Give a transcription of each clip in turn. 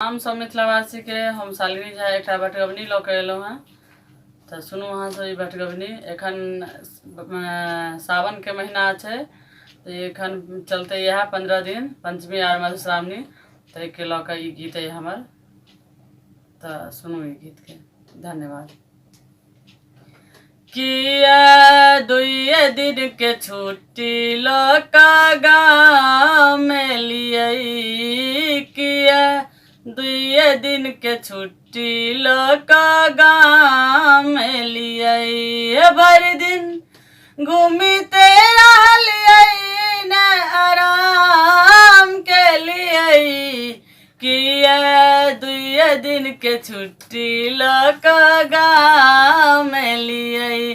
हम सब मिथिलावासी के हम सालगिरी झा एक बटगबनी लऽ के एलहुँ हैं। तो सुनू अहाँ सब बटगबनी एखन सावन के महीना छै, तो एखन चलते यह 15 दिन पंचमी आर मधुश्रावणी, तो एक लऽ के ई गीत है हमर। तो सुनू ई गीत के। धन्यवाद। किया दुए दिन के छुट्टी लका गाँव में लिए, किया दुए दिन के छुट्टी लका गाँव में लिए, भर दिन घूमते रहलिए न आराम के लिए, किया दुए दिन के छुट्टी लका गाँव में लिए,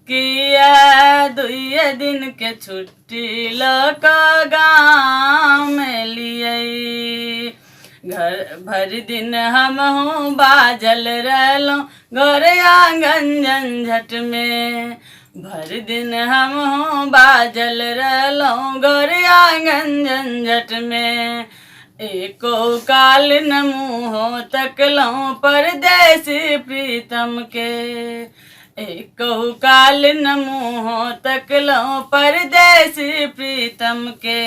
किया दुए दिन के छुट्टी लका गाँव में लिए। घर भर दिन हमहूँ बाजल रहलहुँ घर आंगन झंझट में, भर दिन हमहूँ बाजल रहलहुँ घर आंगन झंझट में, एको काल न मुँह तकलहुँ परदेसी प्रीतम के, एको काल न मुँह तकलहुँ परदेसी प्रीतम के।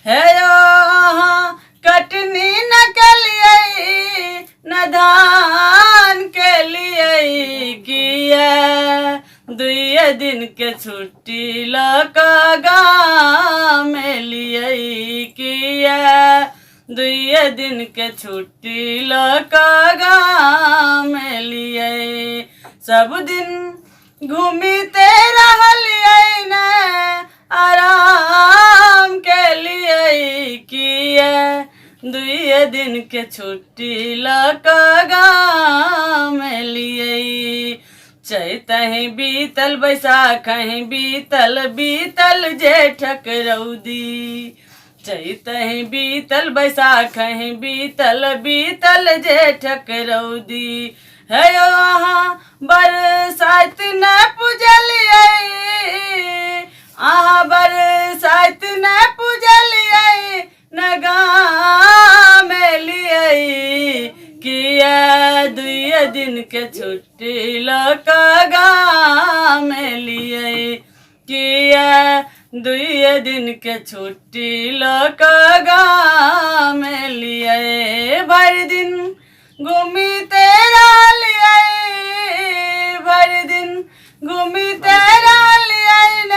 है अहाँ कटनी न कलिए न धान के लिए, किया दुए दिन के छुट्टी लका गाँव में लिए, किया दुए दिन के छुट्टी लका गाँव में लिए। सब दिन घूमते रहलिए न आराम के लिए, किया दुए दिन के छुट्टी लका गाँव में लिए। चैतहि बीतल बैसाखहि बीतल बीतल जेठक रौदी, चैतहि बीतल बैसाखहि बीतल बीतल जेठक रौदी। है अहाँ बरसाइत न पुजलिए, अहाँ बरसाइत न पुजलिए न गाँव में लिए, किया दुए दिन के छुट्टी लका गाँव में लिए, किया दुए दिन के छुट्टी लका गाँव में लिए। भर दिन घूमते रहलिए, भर दिन घूमते रहलिए न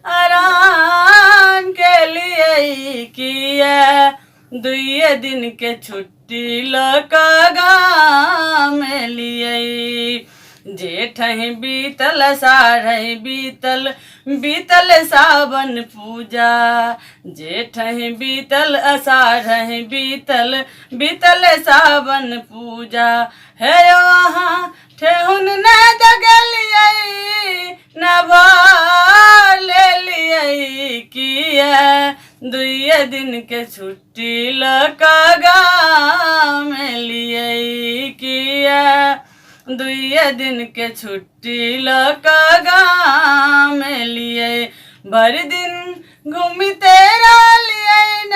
आराम के लिए, किया दुए दिन के छुट्टी लका गाँव में लिए। जेठहि बीतल अषाढ़हि बीतल बीतल सावन पूजा, जेठहि बीतल अषाढ़हि बीतल बीतल सावन पूजा। है अहाँ ठेहुन न दगलिए न भार ले लिए, किया दुए दिन के छुट्टी लका गाँव में लिए, किया दुए दिन के छुट्टी लका गाँव में लिए। भर दिन घूमते रहलिए न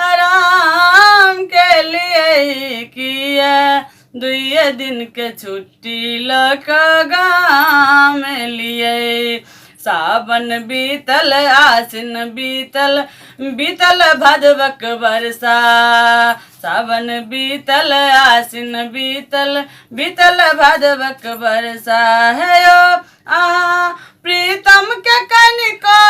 आराम के लिए, किया दुए दिन के छुट्टी लका गाँव में लिए। सावन बीतल आसिन बीतल बीतल भादवक बरसा, सावन बीतल आसिन बीतल बीतल भादवक बरसा। है अहाँ प्रीतम के कनिको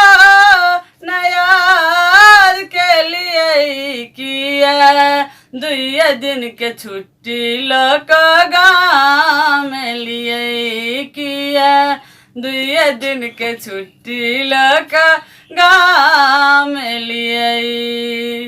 न याद के लिए, किया दुए दिन के छुट्टी लका गाँव में लिए, किया दुए दिन के छुट्टी लका गाँव में लिए।